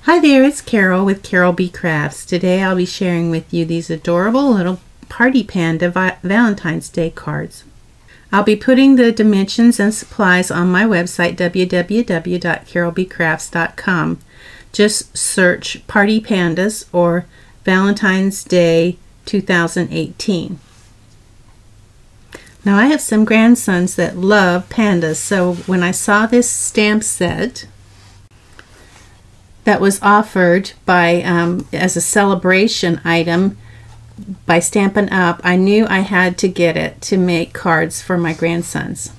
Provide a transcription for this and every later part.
Hi there, it's Carol with Carol B Crafts. Today I'll be sharing with you these adorable little Party Panda Valentine's Day cards. I'll be putting the dimensions and supplies on my website www.carolbcrafts.com. Just search Party Pandas or Valentine's Day 2018. Now I have some grandsons that love pandas, so when I saw this stamp set that was offered by as a celebration item by Stampin' Up, I knew I had to get it to make cards for my grandsons.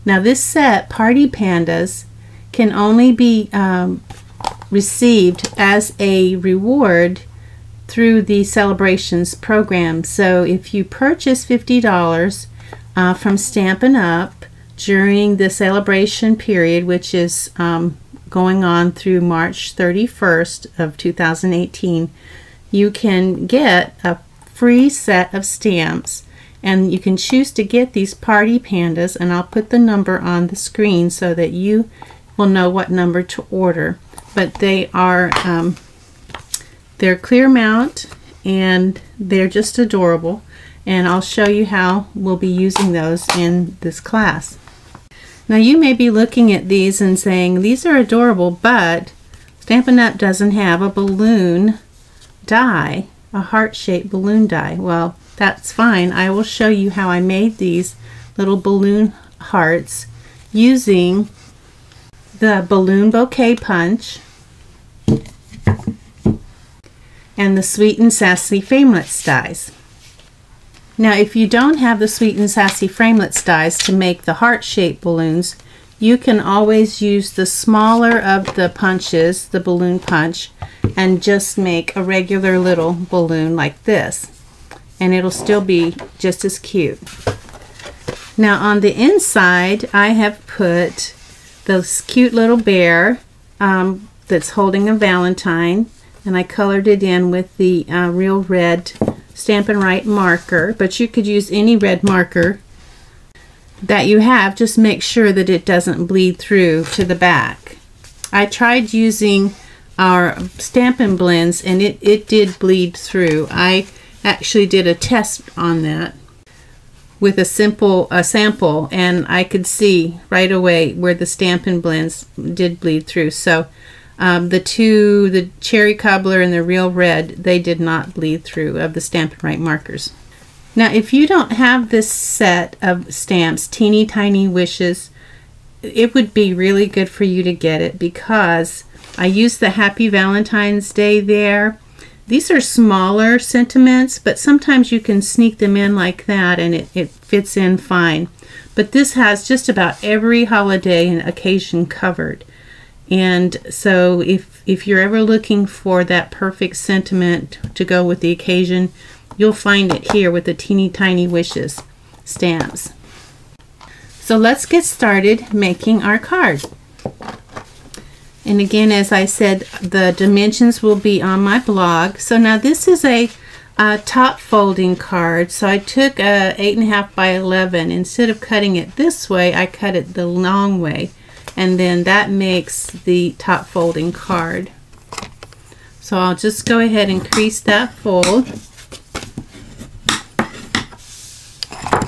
Now this set, Party Pandas, can only be received as a reward through the celebrations program. So if you purchase $50 from Stampin' Up during the celebration period, which is going on through March 31st of 2018, you can get a free set of stamps, and you can choose to get these Party Pandas, and I'll put the number on the screen so that you will know what number to order. But they are they're clear mount and they're just adorable, and I'll show you how we'll be using those in this class. Now you may be looking at these and saying these are adorable, but Stampin' Up doesn't have a balloon die, a heart-shaped balloon die. Well, that's fine. I will show you how I made these little balloon hearts using the balloon bouquet punch and the Sweet and Sassy framelits dies. Now if you don't have the Sweet and Sassy framelits dies to make the heart-shaped balloons, you can always use the smaller of the punches, the balloon punch, and just make a regular little balloon like this, and it'll still be just as cute. Now on the inside I have put this cute little bear that's holding a Valentine, and I colored it in with the real red Stampin' Right marker, but you could use any red marker that you have. Just make sure that it doesn't bleed through to the back. I tried using our Stampin' blends and it did bleed through. I actually did a test on that with a sample, and I could see right away where the Stampin' blends did bleed through. So the cherry cobbler and the real red, they did not bleed through of the Stampin' Right markers. Now if you don't have this set of stamps, Teeny Tiny Wishes, it would be really good for you to get it, because I used the Happy Valentine's Day there. These are smaller sentiments, but sometimes you can sneak them in like that and it fits in fine. But this has just about every holiday and occasion covered. And so if you're ever looking for that perfect sentiment to go with the occasion, you'll find it here with the Teeny Tiny Wishes stamps. So let's get started making our card. And again, as I said, the dimensions will be on my blog. So now this is a top folding card. So I took a 8.5 by 11. Instead of cutting it this way, I cut it the long way. And then that makes the top folding card. So I'll just go ahead and crease that fold.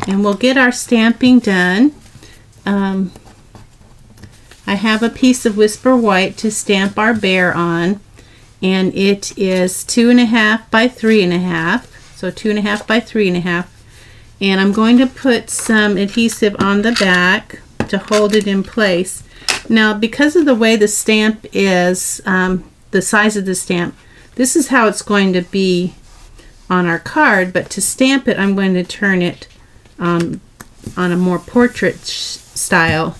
And we'll get our stamping done. I have a piece of Whisper White to stamp our bear on, and it is 2.5 by 3.5. So 2.5 by 3.5. And I'm going to put some adhesive on the back to hold it in place. Now because of the way the stamp is, the size of the stamp, this is how it's going to be on our card, but to stamp it I'm going to turn it on a more portrait style.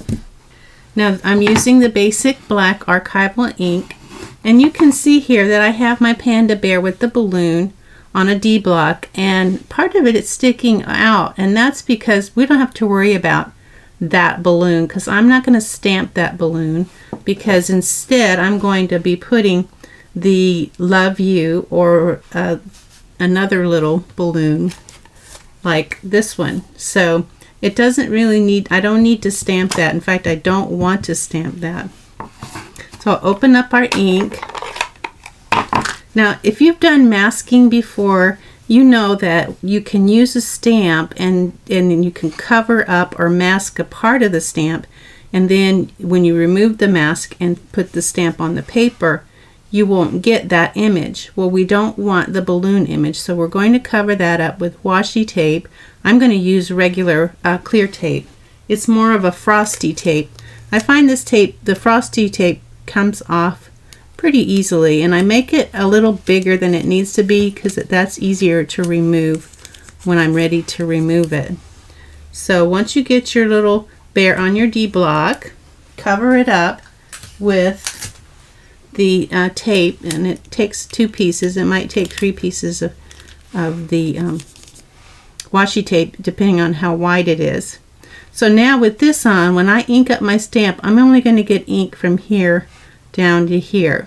Now I'm using the basic black archival ink, and you can see here that I have my panda bear with the balloon on a D block, and part of it is sticking out, and that's because we don't have to worry about that balloon, because I'm not going to stamp that balloon, because instead I'm going to be putting the Love You or another little balloon like this one. So it doesn't really need, I don't need to stamp that. In fact, I don't want to stamp that. So I'll open up our ink. Now, if you've done masking before, you know that you can use a stamp and you can cover up or mask a part of the stamp, and then when you remove the mask and put the stamp on the paper, you won't get that image. Well, we don't want the balloon image, so we're going to cover that up with washi tape. I'm going to use regular clear tape. It's more of a frosty tape. I find this tape, the frosty tape, comes off pretty easily, and I make it a little bigger than it needs to be because that's easier to remove when I'm ready to remove it. So once you get your little bear on your D block, cover it up with the tape, and it takes 2 pieces. It might take 3 pieces of the washi tape depending on how wide it is. So now with this on, when I ink up my stamp, I'm only going to get ink from here down to here.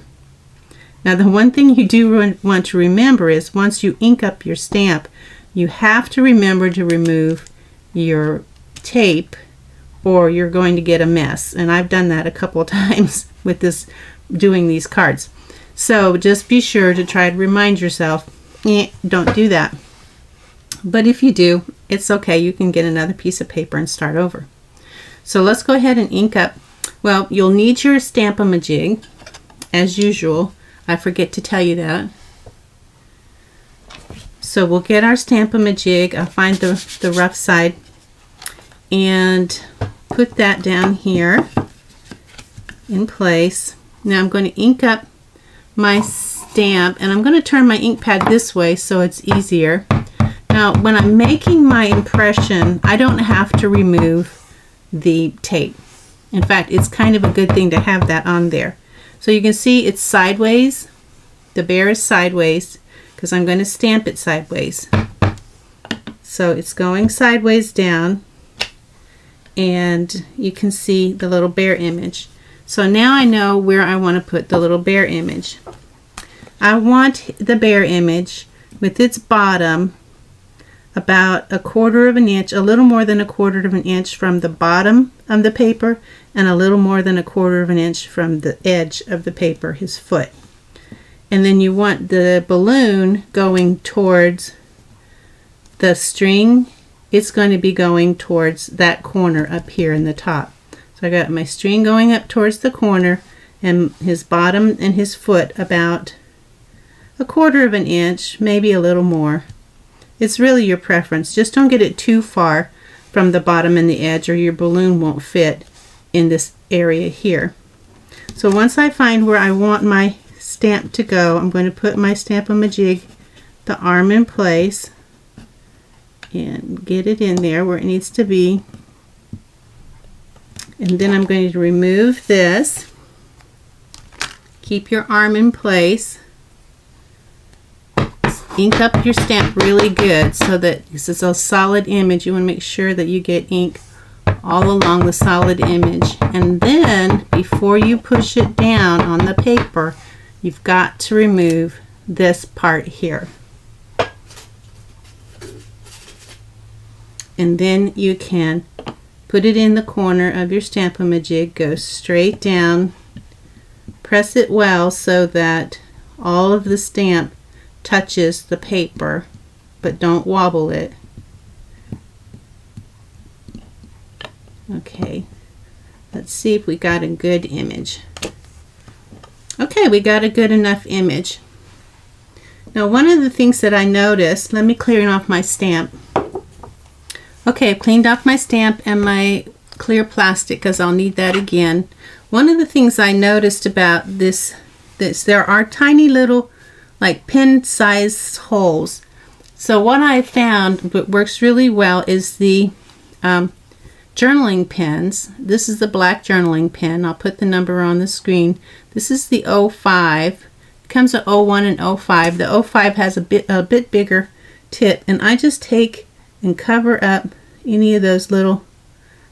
Now the one thing you do want to remember is once you ink up your stamp, you have to remember to remove your tape or you're going to get a mess. And I've done that a couple of times with this, doing these cards. So just be sure to try to remind yourself, don't do that. But if you do, it's okay. You can get another piece of paper and start over. So let's go ahead and ink up. Well, you'll need your Stampin' as usual. I forget to tell you that. So we'll get our Stampin' I'll find the rough side and put that down here in place. Now I'm going to ink up my stamp, and I'm going to turn my ink pad this way so it's easier. Now when I'm making my impression, I don't have to remove the tape. In fact, it's kind of a good thing to have that on there. So you can see it's sideways. The bear is sideways because I'm going to stamp it sideways. So it's going sideways down, and you can see the little bear image. So now I know where I want to put the little bear image. I want the bear image with its bottom about 1/4 of an inch, a little more than 1/4 of an inch from the bottom of the paper, and a little more than 1/4 of an inch from the edge of the paper, his foot. And then you want the balloon going towards the string. It's going to be going towards that corner up here in the top. So I got my string going up towards the corner, and his bottom and his foot about 1/4 of an inch, maybe a little more. It's really your preference. Just don't get it too far from the bottom and the edge, or your balloon won't fit in this area here. So once I find where I want my stamp to go, I'm going to put my Stampin' the arm in place and get it in there where it needs to be. And then I'm going to remove this. Keep your arm in place. Ink up your stamp really good so that this is a solid image. You want to make sure that you get ink all along the solid image. And then before you push it down on the paper, you've got to remove this part here. And then you can put it in the corner of your Stampin' go straight down, press it well so that all of the stamp touches the paper, but don't wobble it. Okay, let's see if we got a good image. Okay, we got a good enough image. Now one of the things that I noticed, let me clear off my stamp. Okay, I've cleaned off my stamp and my clear plastic because I'll need that again. One of the things I noticed about this, there are tiny little like pin size holes. So what I found that works really well is the journaling pens. This is the black journaling pen. I'll put the number on the screen. This is the 05. It comes at 01 and 05. The 05 has a bit bigger tip, and I just take and cover up any of those little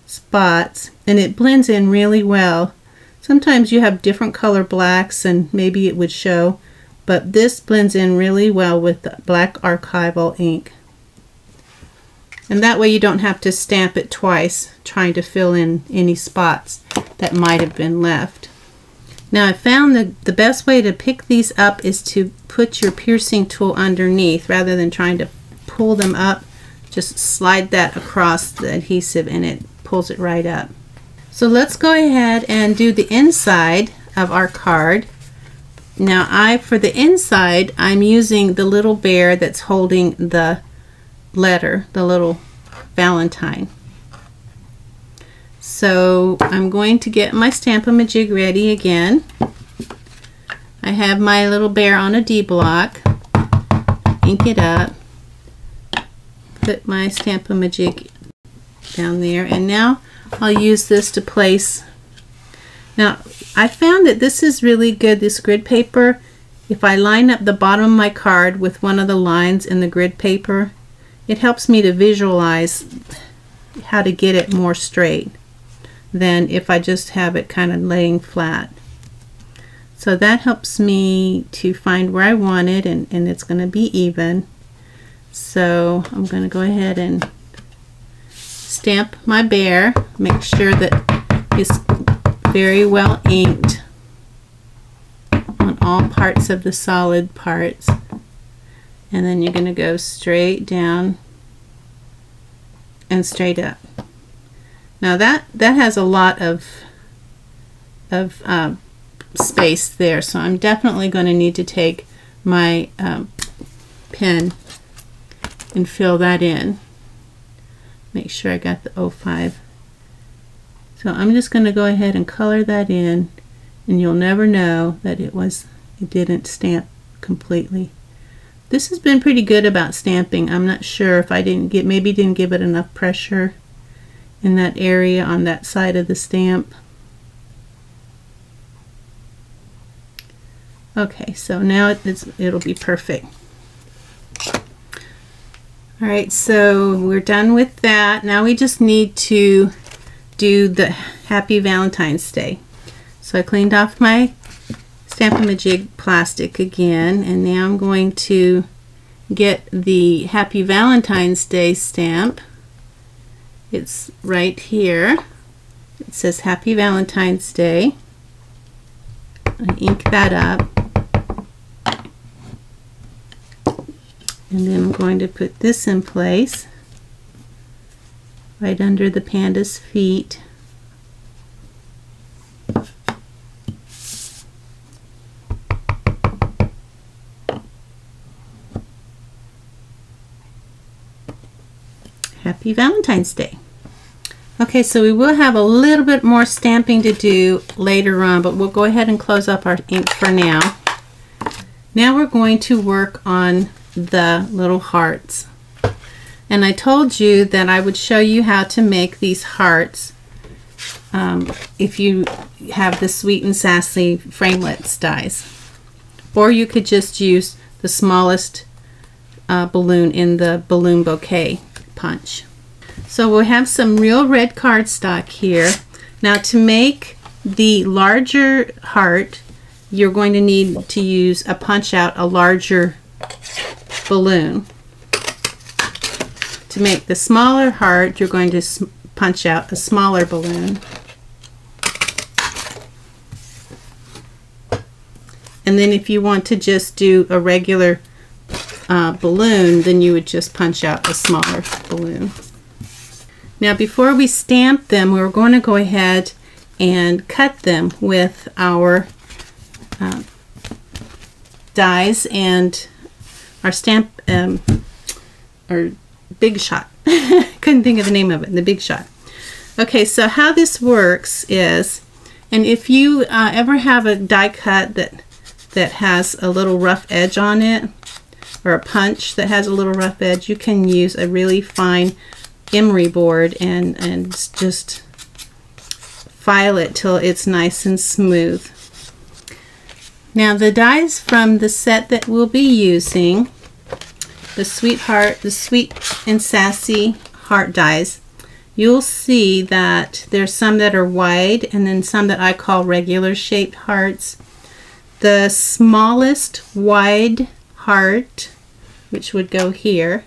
spots, and it blends in really well. Sometimes you have different color blacks and maybe it would show, but this blends in really well with the black archival ink. And that way you don't have to stamp it twice trying to fill in any spots that might have been left. Now I found that the best way to pick these up is to put your piercing tool underneath rather than trying to pull them up. Just slide that across the adhesive and it pulls it right up. So let's go ahead and do the inside of our card. Now for the inside, I'm using the little bear that's holding the letter, the little Valentine. So I'm going to get my Stamp-A-Majig ready again. I have my little bear on a D block. Ink it up. Put my Stamp-A-Majig down there, and now I'll use this to place. Now I found that this is really good, this grid paper. If I line up the bottom of my card with one of the lines in the grid paper, it helps me to visualize how to get it more straight than if I just have it kind of laying flat. So that helps me to find where I want it, and it's going to be even. So I'm going to go ahead and stamp my bear, make sure that it's very well inked on all parts of the solid parts. And then you're going to go straight down and straight up. Now that has a lot of space there, so I'm definitely going to need to take my pen and fill that in. Make sure I got the 05. So I'm just going to go ahead and color that in, and you'll never know that it didn't stamp completely. This has been pretty good about stamping. I'm not sure if I maybe didn't give it enough pressure in that area on that side of the stamp. Okay, so now it'll be perfect. Alright, so we're done with that. Now we just need to do the Happy Valentine's Day. So I cleaned off my Stamp-A-Majig plastic again, and now I'm going to get the Happy Valentine's Day stamp. It's right here. It says Happy Valentine's Day. I ink that up. And then I'm going to put this in place right under the panda's feet. Happy Valentine's Day. Okay, so we will have a little bit more stamping to do later on, but we'll go ahead and close up our ink for now. Now we're going to work on the little hearts. And I told you that I would show you how to make these hearts if you have the Sweet and Sassy framelits dies. Or you could just use the smallest balloon in the balloon bouquet punch. So we'll have some real red cardstock here. Now to make the larger heart, you're going to need to use a punch out a larger balloon. To make the smaller heart, you're going to punch out a smaller balloon. And then if you want to just do a regular balloon, then you would just punch out a smaller balloon. Now before we stamp them, we're going to go ahead and cut them with our dies and our stamp, or Big Shot. Couldn't think of the name of it, the Big Shot. Okay, so how this works is, and if you ever have a die cut that has a little rough edge on it, or a punch that has a little rough edge, you can use a really fine emery board and just file it till it's nice and smooth. Now the dies from the set that we'll be using, the Sweet and Sassy heart dies, you'll see that there's some that are wide and then some that I call regular shaped hearts. The smallest wide heart, which would go here,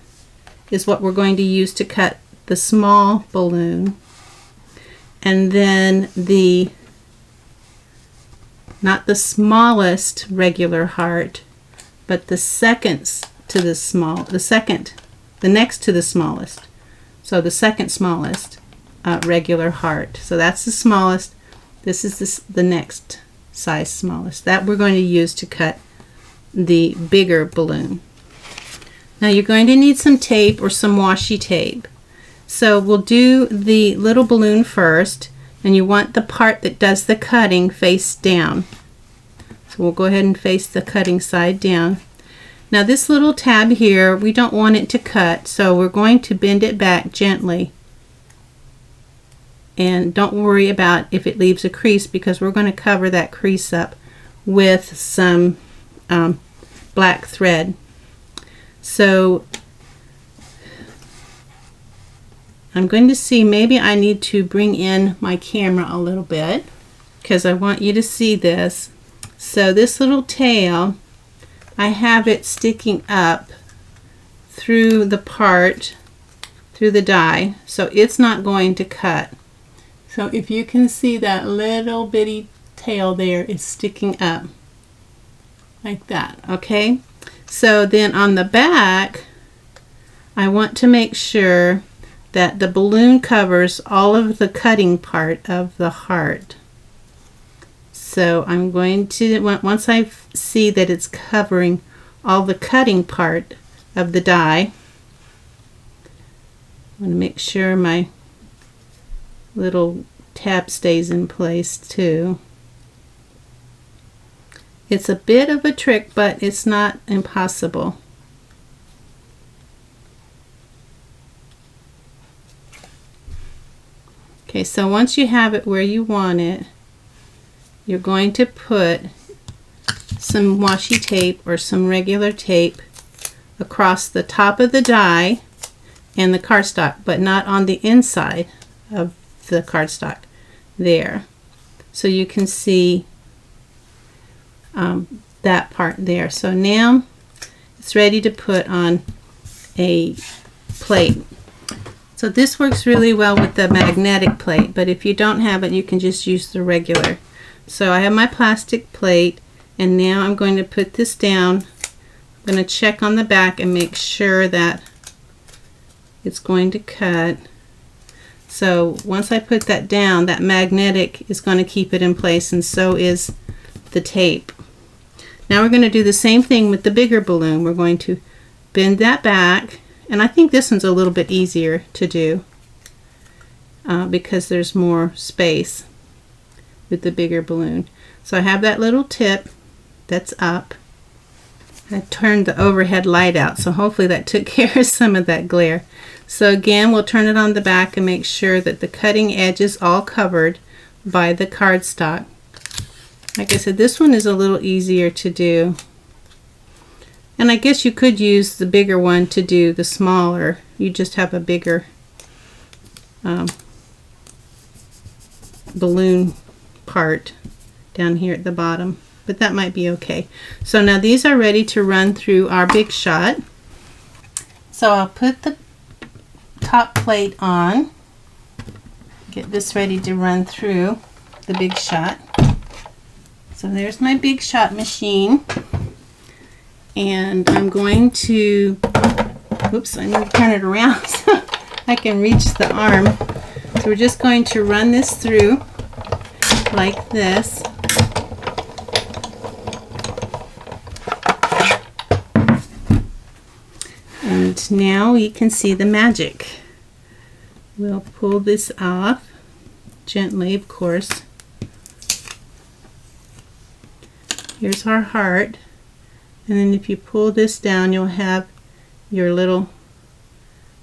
is what we're going to use to cut the small balloon. And then the not the smallest regular heart, but the second to the the next to the smallest. So the second smallest regular heart. So that's the smallest. This is the next size smallest. That we're going to use to cut the bigger balloon. Now you're going to need some tape or some washi tape. So we'll do the little balloon first, and you want the part that does the cutting face down. So we'll go ahead and face the cutting side down. Now this little tab here, we don't want it to cut, so we're going to bend it back gently. And don't worry about if it leaves a crease, because we're going to cover that crease up with some black thread. So I'm going to see, maybe I need to bring in my camera a little bit because I want you to see this. So this little tail, I have it sticking up through the part, through the die, so it's not going to cut. So if you can see that little bitty tail there is sticking up like that, okay? So then on the back, I want to make sure that the balloon covers all of the cutting part of the heart. So I'm going to, once I see that it's covering all the cutting part of the die, I want to make sure my little tab stays in place too. It's a bit of a trick, but it's not impossible. Okay, so once you have it where you want it, you're going to put some washi tape or some regular tape across the top of the die and the cardstock, but not on the inside of the cardstock there. So you can see that part there. So now it's ready to put on a plate. So this works really well with the magnetic plate, but if you don't have it, you can just use the regular. So I have my plastic plate, and now I'm going to put this down. I'm going to check on the back and make sure that it's going to cut. So once I put that down, that magnetic is going to keep it in place, and so is the tape. Now we're going to do the same thing with the bigger balloon. We're going to bend that back, and I think this one's a little bit easier to do because there's more space with the bigger balloon. So I have that little tip that's up. I turned the overhead light out, so hopefully that took care of some of that glare. So again, we'll turn it on the back and make sure that the cutting edge is all covered by the cardstock. Like I said, this one is a little easier to do. And I guess you could use the bigger one to do the smaller. You just have a bigger balloon part down here at the bottom, but that might be okay. So now these are ready to run through our big shot. So I'll put the top plate on, get this ready to run through the big shot. So there's my big shot machine, and I'm going to, oops, I need to turn it around so I can reach the arm. So we're just going to run this through like this. And now we can see the magic. We'll pull this off gently, of course. Here's our heart, and then if you pull this down, you'll have your little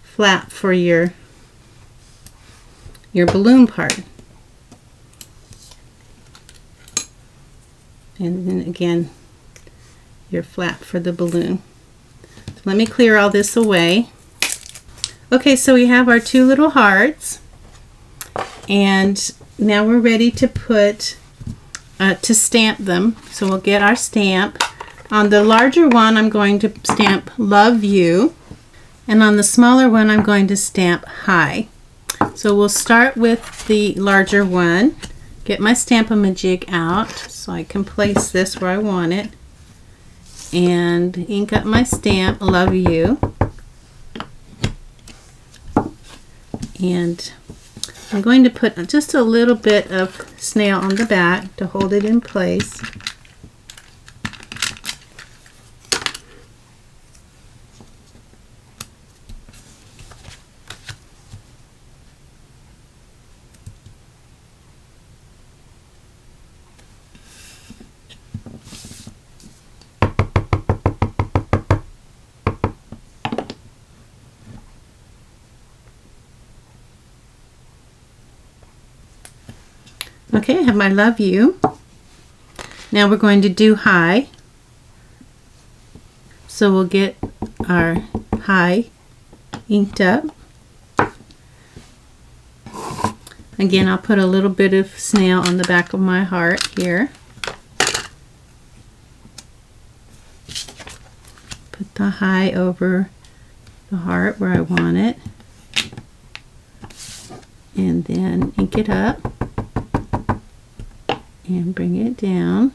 flap for your balloon part. And then again, your flap for the balloon. So let me clear all this away. Okay, so we have our two little hearts, and now we're ready to put to stamp them. So we'll get our stamp. On the larger one, I'm going to stamp Love You, and on the smaller one, I'm going to stamp Hi. So we'll start with the larger one. get my Stampin' out so I can place this where I want it, and ink up my stamp, Love You. And I'm going to put just a little bit of snail on the back to hold it in place. Okay, I have my Love You. Now we're going to do high. So we'll get our high inked up. Again, I'll put a little bit of snail on the back of my heart here. Put the high over the heart where I want it. And then ink it up. And bring it down.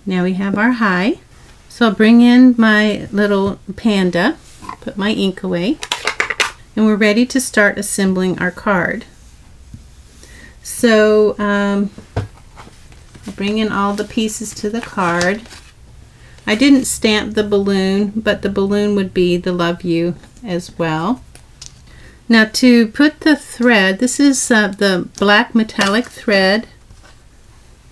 Now we have our high. So I'll bring in my little panda, put my ink away, and we're ready to start assembling our card. So I'll bring in all the pieces to the card. I didn't stamp the balloon, but the balloon would be the Love You as well. Now to put the thread, this is the black metallic thread.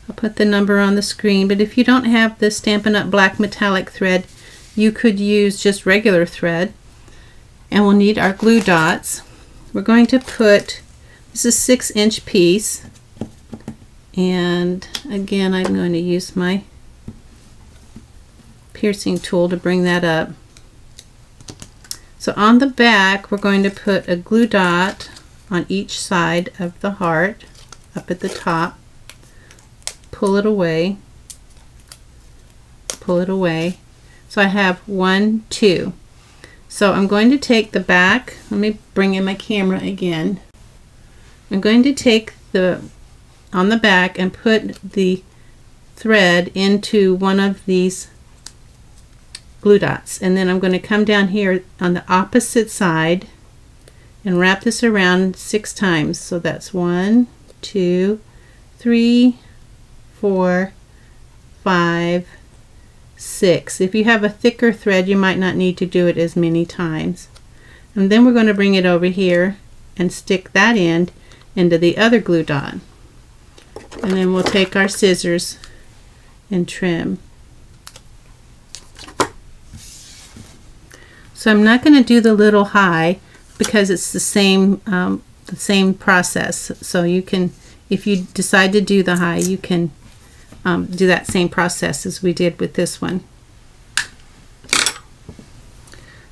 I'll put the number on the screen, but if you don't have the Stampin' Up! Black metallic thread, you could use just regular thread. And we'll need our glue dots. We're going to put, this is a 6-inch piece, and again I'm going to use my piercing tool to bring that up. So on the back, we're going to put a glue dot on each side of the heart, up at the top. Pull it away. Pull it away. So I have 1, 2. So I'm going to take the back. Let me bring in my camera again. I'm going to take on the back and put the thread into one of these glue dots, and then I'm going to come down here on the opposite side and wrap this around 6 times. So that's 1, 2, 3, 4, 5, 6. If you have a thicker thread, you might not need to do it as many times. And then we're going to bring it over here and stick that end into the other glue dot. And then we'll take our scissors and trim. So I'm not going to do the little high because it's the same process. So you can, if you decide to do the high, you can do that same process as we did with this one.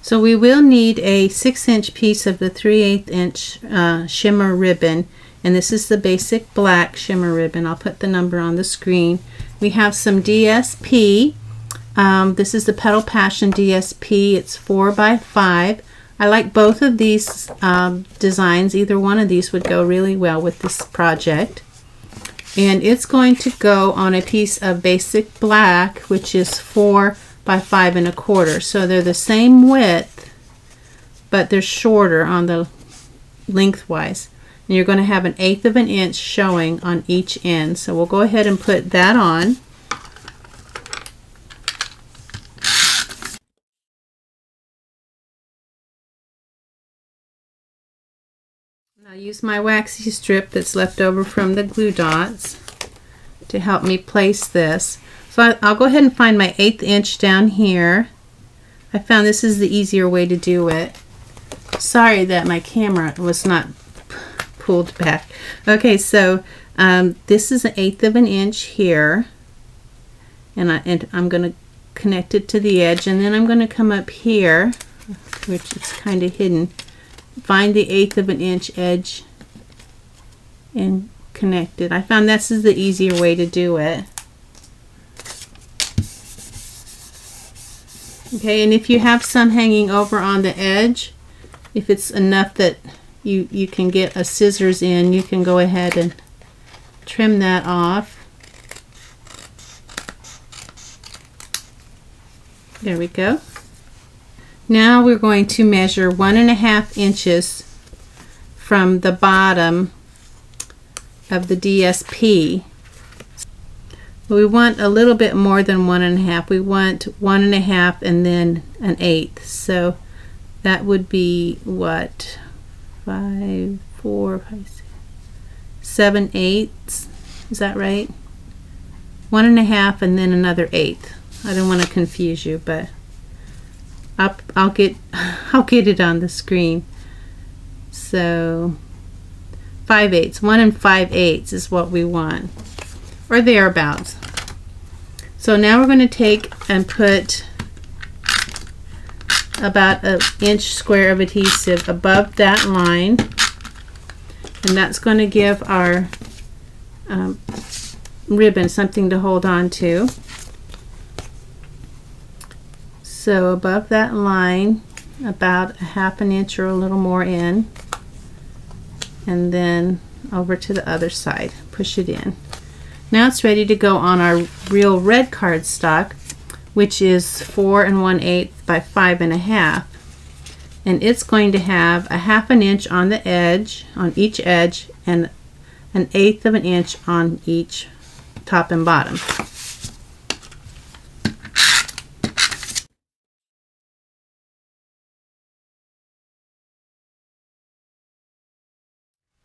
So we will need a 6-inch piece of the 3/8 inch shimmer ribbon, and this is the basic black shimmer ribbon. I'll put the number on the screen. We have some DSP. This is the Petal Passion DSP. It's 4 by 5. I like both of these designs. Either one of these would go really well with this project. And it's going to go on a piece of basic black, which is 4 by 5 1/4. So they're the same width, but they're shorter on the lengthwise. And you're going to have 1/8 of an inch showing on each end. So we'll go ahead and put that on. I'll use my waxy strip that's left over from the glue dots to help me place this. So I'll go ahead and find my 1/8 inch down here. I found this is the easier way to do it. Sorry that my camera was not pulled back. Okay, so this is 1/8 of an inch here, and I'm going to connect it to the edge, and then I'm going to come up here, which is kind of hidden. Find the 1/8 of an inch edge and connect it. I found this is the easier way to do it. Okay, and if you have some hanging over on the edge, if it's enough that you can get a scissors in, you can go ahead and trim that off. There we go. Now we're going to measure 1.5 inches from the bottom of the DSP. We want a little bit more than 1.5. We want 1.5 and then 1/8. So that would be what? 5, 4, 5, 6, 7/8. Is that right? 1.5 and then another 1/8. I don't want to confuse you, but I'll get it on the screen. So 5/8. 1 5/8 is what we want, or thereabouts. So now we're going to take and put about 1 inch square of adhesive above that line, and that's going to give our ribbon something to hold on to. So above that line, about 1/2 inch or a little more in, and then over to the other side, push it in. Now it's ready to go on our real red cardstock, which is 4 1/8 by 5 1/2, and it's going to have 1/2 inch on the edge, on each edge, and 1/8 of an inch on each top and bottom.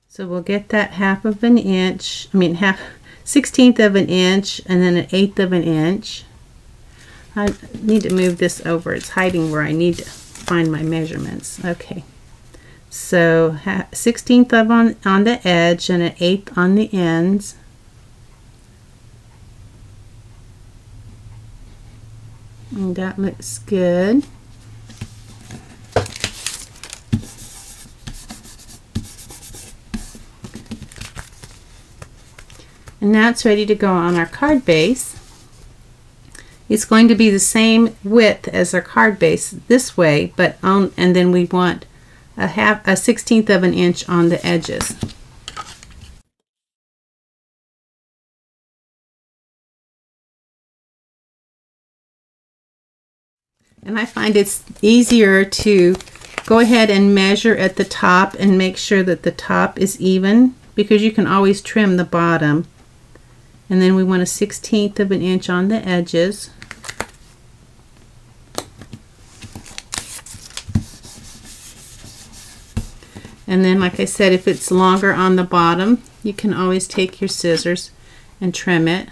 So we'll get that 1/2 inch, 1/16 of an inch, and then 1/8 of an inch. I need to move this over. It's hiding where I need to find my measurements. Okay. So 1/16 of on the edge and 1/8 on the ends. And that looks good. And now it's ready to go on our card base. It's going to be the same width as our card base this way, but and then we want a 1/16 of an inch on the edges. And I find it's easier to go ahead and measure at the top and make sure that the top is even, because you can always trim the bottom. And then we want a 1/16 of an inch on the edges. And then, like I said, if it's longer on the bottom, you can always take your scissors and trim it.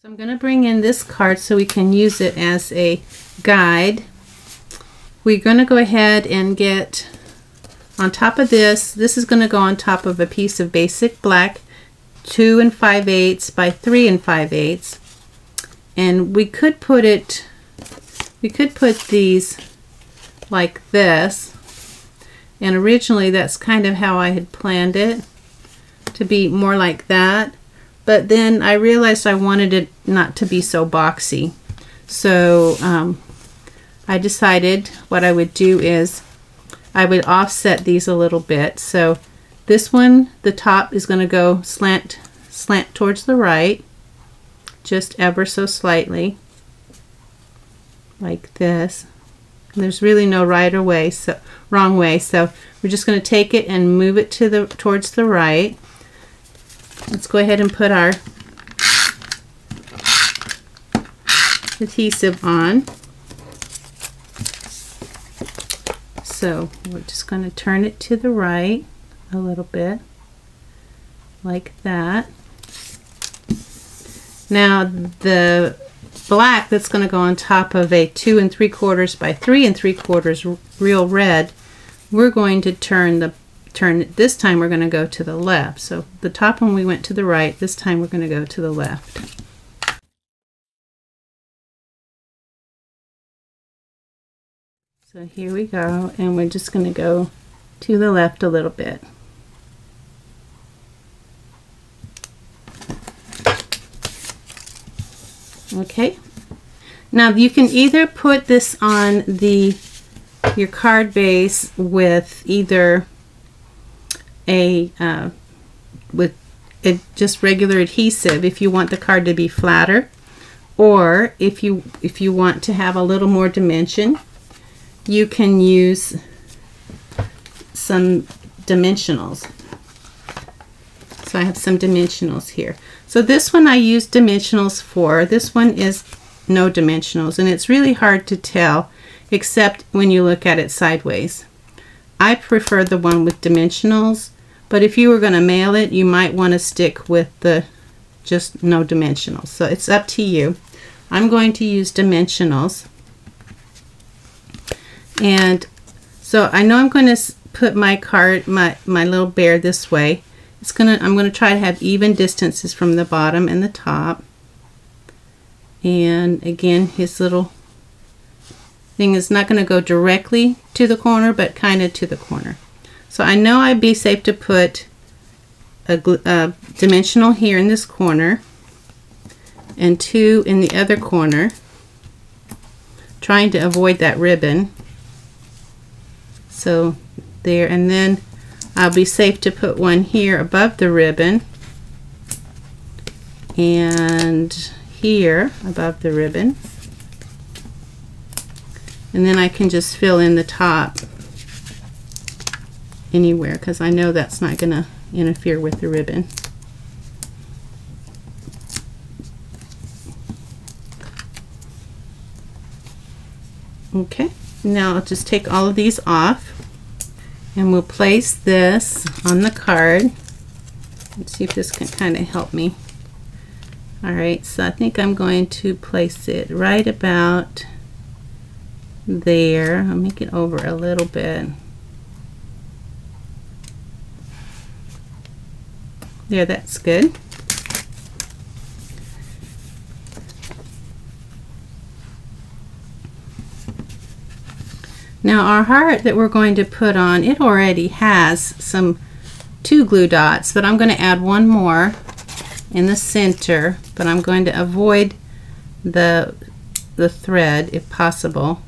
So I'm going to bring in this card so we can use it as a guide. We're going to go ahead and get on top of this. This is going to go on top of a piece of basic black 2 5/8 by 3 5/8, and we could put these like this, and originally that's kind of how I had planned it to be, more like that, but then I realized I wanted it not to be so boxy, so I decided what I would do is I would offset these a little bit. So this one, the top is going to go slant towards the right, just ever so slightly, like this. And there's really no wrong way. So we're just going to take it and move it towards the right. Let's go ahead and put our adhesive on. So we're just going to turn it to the right a little bit, like that. Now the black that's going to go on top of a 2 3/4 by 3 3/4 real red, we're going to turn this time we're going to go to the left. So the top one we went to the right, this time we're going to go to the left. So here we go, and we're just going to go to the left a little bit. Okay, Now you can either put this on your card base with either just regular adhesive if you want the card to be flatter, or if you want to have a little more dimension, you can use some dimensionals. So I have some dimensionals here. So this one I use dimensionals for. This one is no dimensionals, and it's really hard to tell except when you look at it sideways. I prefer the one with dimensionals, but if you were going to mail it, you might want to stick with the just no dimensionals. So it's up to you. I'm going to use dimensionals. And so I know I'm going to put my card, my little bear this way. I'm going to try to have even distances from the bottom and the top. And again, his little thing is not going to go directly to the corner, but kind of to the corner. So I know I'd be safe to put a dimensional here in this corner and 2 in the other corner, trying to avoid that ribbon. So there, and then I'll be safe to put one here above the ribbon and here above the ribbon, and then I can just fill in the top anywhere because I know that's not going to interfere with the ribbon. Okay, now I'll just take all of these off and we'll place this on the card. Let's see if this can kind of help me. Alright, so I think I'm going to place it right about there. I'll make it over a little bit. There, that's good. Now our heart that we're going to put on, it already has 2 glue dots, but I'm going to add one more in the center, but I'm going to avoid the thread if possible.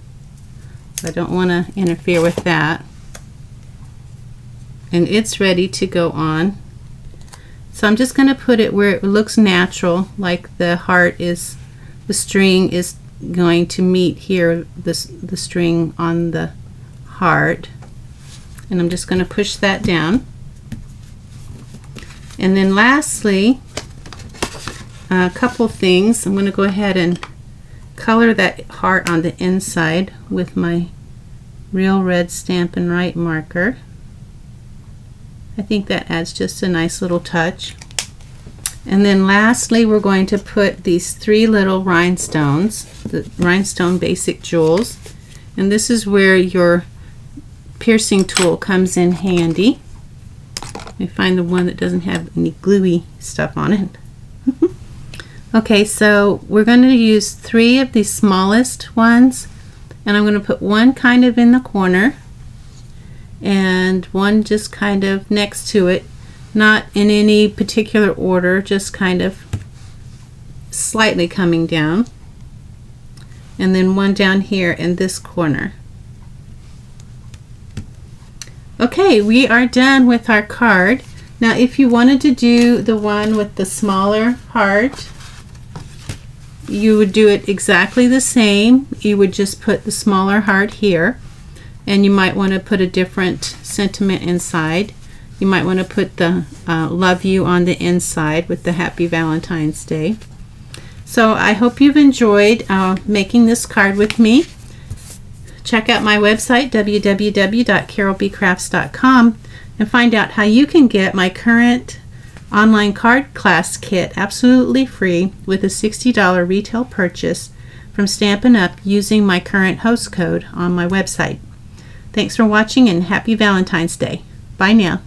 I don't want to interfere with that. And it's ready to go on. So I'm just going to put it where it looks natural, like the heart is, the string is going to meet here, the string on the heart, and I'm just going to push that down. And then lastly, a couple things. I'm going to go ahead and color that heart on the inside with my real red Stampin' Right marker. I think that adds just a nice little touch. And then lastly, we're going to put these 3 little rhinestones, the rhinestone basic jewels, and this is where your piercing tool comes in handy. Let me find the one that doesn't have any gluey stuff on it. Okay, so we're going to use 3 of the smallest ones, and I'm going to put one kind of in the corner and one just kind of next to it, not in any particular order, just kind of slightly coming down, and then one down here in this corner. Okay, we are done with our card. Now if you wanted to do the one with the smaller heart, you would do it exactly the same. You would just put the smaller heart here, and you might want to put a different sentiment inside. You might want to put the love you on the inside with the Happy Valentine's Day. So I hope you've enjoyed making this card with me. Check out my website, www.carolbcrafts.com, and find out how you can get my current online card class kit absolutely free with a $60 retail purchase from Stampin' Up! Using my current host code on my website. Thanks for watching and Happy Valentine's Day. Bye now.